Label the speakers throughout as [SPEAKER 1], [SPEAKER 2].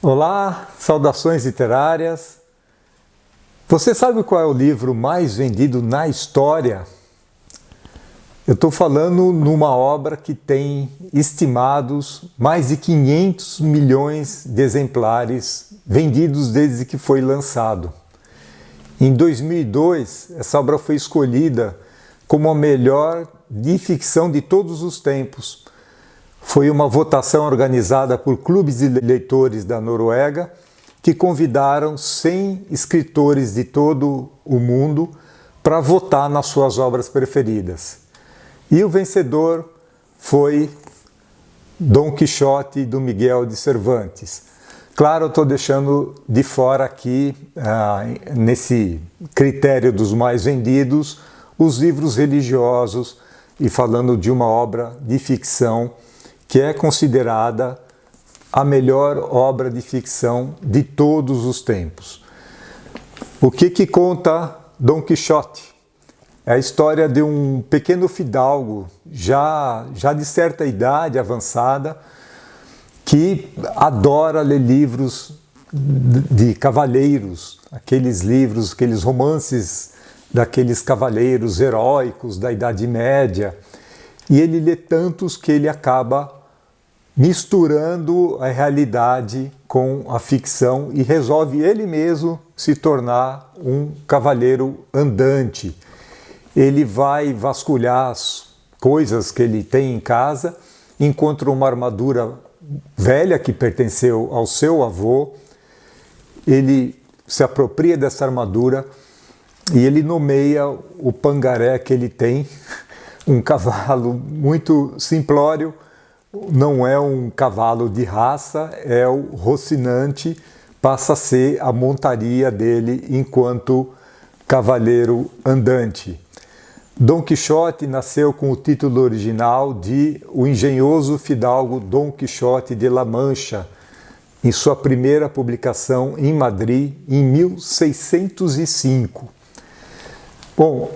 [SPEAKER 1] Olá, saudações literárias. Você sabe qual é o livro mais vendido na história? Eu estou falando numa obra que tem estimados mais de 500 milhões de exemplares vendidos desde que foi lançado. Em 2002, essa obra foi escolhida como a melhor de ficção de todos os tempos. Foi uma votação organizada por clubes de leitores da Noruega que convidaram 100 escritores de todo o mundo para votar nas suas obras preferidas. E o vencedor foi Dom Quixote, do Miguel de Cervantes. Claro, eu estou deixando de fora aqui, nesse critério dos mais vendidos, os livros religiosos e falando de uma obra de ficção que é considerada a melhor obra de ficção de todos os tempos. O que conta Dom Quixote? É a história de um pequeno fidalgo, já de certa idade avançada, que adora ler livros de cavaleiros, aqueles livros, aqueles romances daqueles cavaleiros heróicos da Idade Média, e ele lê tantos que ele acaba misturando a realidade com a ficção e resolve ele mesmo se tornar um cavaleiro andante. Ele vai vasculhar as coisas que ele tem em casa, encontra uma armadura velha que pertenceu ao seu avô, ele se apropria dessa armadura e ele nomeia o pangaré que ele tem, um cavalo muito simplório, não é um cavalo de raça, é o Rocinante, passa a ser a montaria dele enquanto cavaleiro andante. Dom Quixote nasceu com o título original de O Engenhoso Fidalgo Dom Quixote de La Mancha, em sua primeira publicação em Madrid, em 1605. Bom,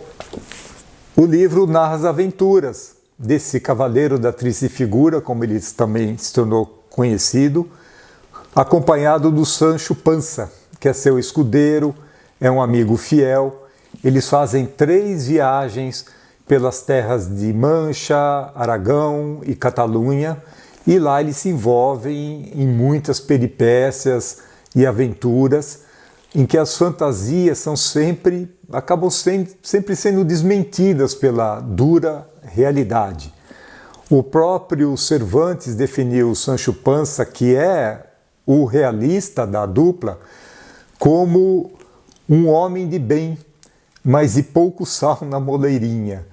[SPEAKER 1] o livro narra as aventuras desse cavaleiro da triste figura, como ele também se tornou conhecido, acompanhado do Sancho Panza, que é seu escudeiro, é um amigo fiel. Eles fazem 3 viagens pelas terras de Mancha, Aragão e Catalunha, e lá eles se envolvem em muitas peripécias e aventuras, em que as fantasias acabam sempre sendo desmentidas pela dura realidade. O próprio Cervantes definiu o Sancho Panza, que é o realista da dupla, como um homem de bem, mas de pouco sal na moleirinha.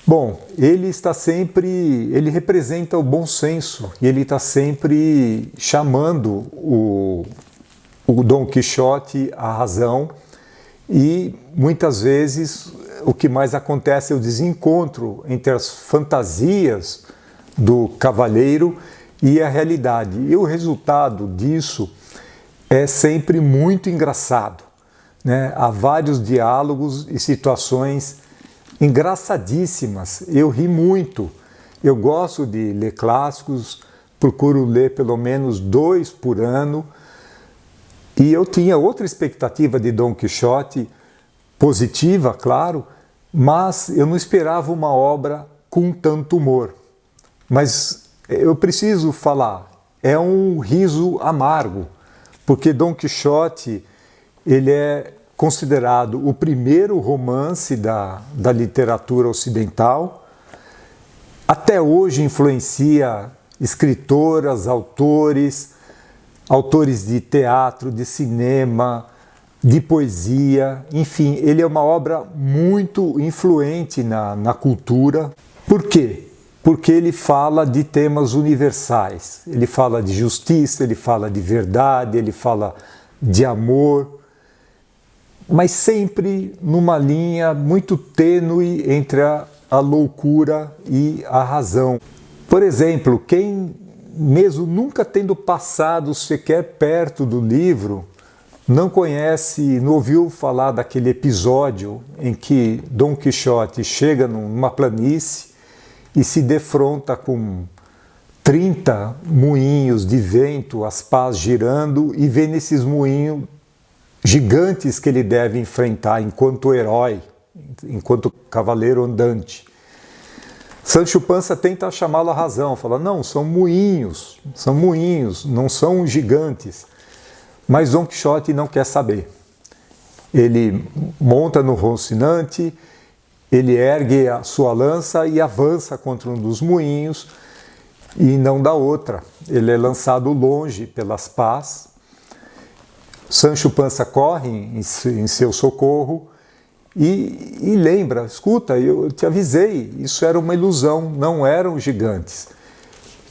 [SPEAKER 1] Bom, ele representa o bom senso e ele está sempre chamando o Dom Quixote à razão, e muitas vezes o que mais acontece é o desencontro entre as fantasias do cavaleiro e a realidade. E o resultado disso é sempre muito engraçado, né? Há vários diálogos e situações engraçadíssimas. Eu ri muito. Eu gosto de ler clássicos, procuro ler pelo menos 2 por ano. E eu tinha outra expectativa de Dom Quixote, positiva, claro, mas eu não esperava uma obra com tanto humor. Mas eu preciso falar, é um riso amargo, porque Dom Quixote ele é considerado o primeiro romance da literatura ocidental. Até hoje influencia escritoras, autores de teatro, de cinema, de poesia, enfim, ele é uma obra muito influente na cultura. Por quê? Porque ele fala de temas universais, ele fala de justiça, ele fala de verdade, ele fala de amor, mas sempre numa linha muito tênue entre a loucura e a razão. Por exemplo, quem mesmo nunca tendo passado sequer perto do livro, não ouviu falar daquele episódio em que Dom Quixote chega numa planície e se defronta com 30 moinhos de vento, as pás girando, e vê nesses moinhos gigantes que ele deve enfrentar enquanto herói, enquanto cavaleiro andante. Sancho Panza tenta chamá-lo à razão, fala, não, são moinhos, não são gigantes. Mas Dom Quixote não quer saber. Ele monta no Rocinante, ele ergue a sua lança e avança contra um dos moinhos e não dá outra. Ele é lançado longe pelas pás. Sancho Panza corre em seu socorro e lembra, escuta, eu te avisei, isso era uma ilusão, não eram gigantes.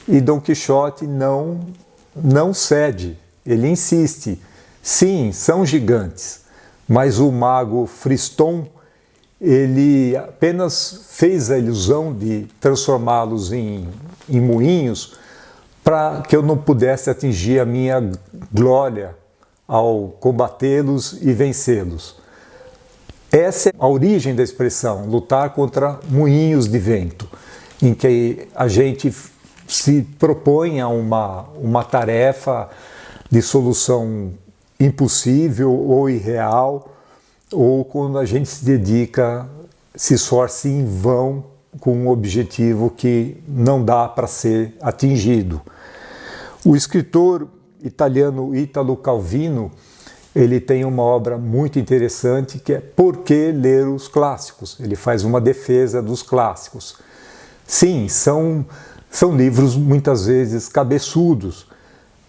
[SPEAKER 1] E Dom Quixote não cede, ele insiste, sim, são gigantes, mas o mago Friston, ele apenas fez a ilusão de transformá-los em moinhos para que eu não pudesse atingir a minha glória ao combatê-los e vencê-los. Essa é a origem da expressão, lutar contra moinhos de vento, em que a gente se propõe a uma tarefa de solução impossível ou irreal, ou quando a gente se dedica, se esforça em vão com um objetivo que não dá para ser atingido. O escritor italiano Italo Calvino, ele tem uma obra muito interessante que é Por que ler os clássicos? Ele faz uma defesa dos clássicos. Sim, são livros muitas vezes cabeçudos,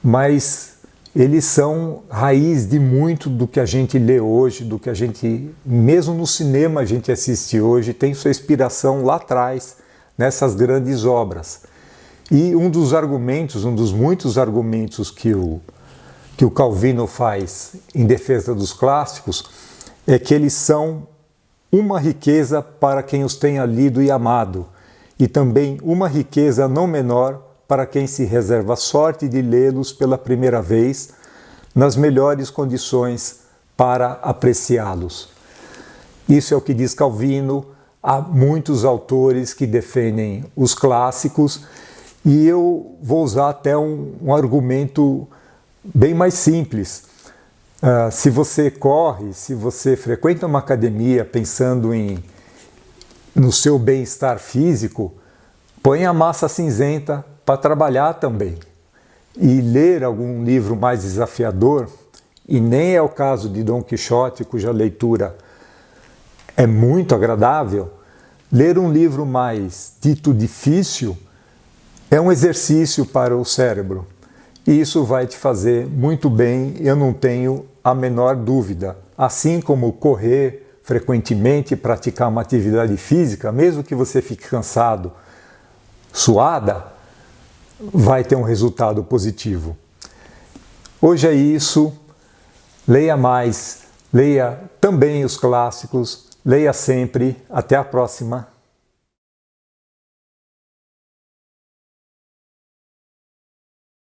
[SPEAKER 1] mas eles são raiz de muito do que a gente lê hoje, do que a gente, mesmo no cinema a gente assiste hoje, tem sua inspiração lá atrás, nessas grandes obras. E um dos muitos argumentos que o Calvino faz em defesa dos clássicos é que eles são uma riqueza para quem os tenha lido e amado, e também uma riqueza não menor para quem se reserva a sorte de lê-los pela primeira vez nas melhores condições para apreciá-los. Isso é o que diz Calvino. Há muitos autores que defendem os clássicos e eu vou usar até um argumento bem mais simples. Se você corre, se você frequenta uma academia pensando no seu bem-estar físico, põe a massa cinzenta para trabalhar também. E ler algum livro mais desafiador, e nem é o caso de Dom Quixote, cuja leitura é muito agradável, ler um livro mais dito difícil é um exercício para o cérebro. E isso vai te fazer muito bem, eu não tenho a menor dúvida. Assim como correr frequentemente, praticar uma atividade física, mesmo que você fique cansado, suada, vai ter um resultado positivo. Hoje é isso. Leia mais, leia também os clássicos, leia sempre. Até a próxima.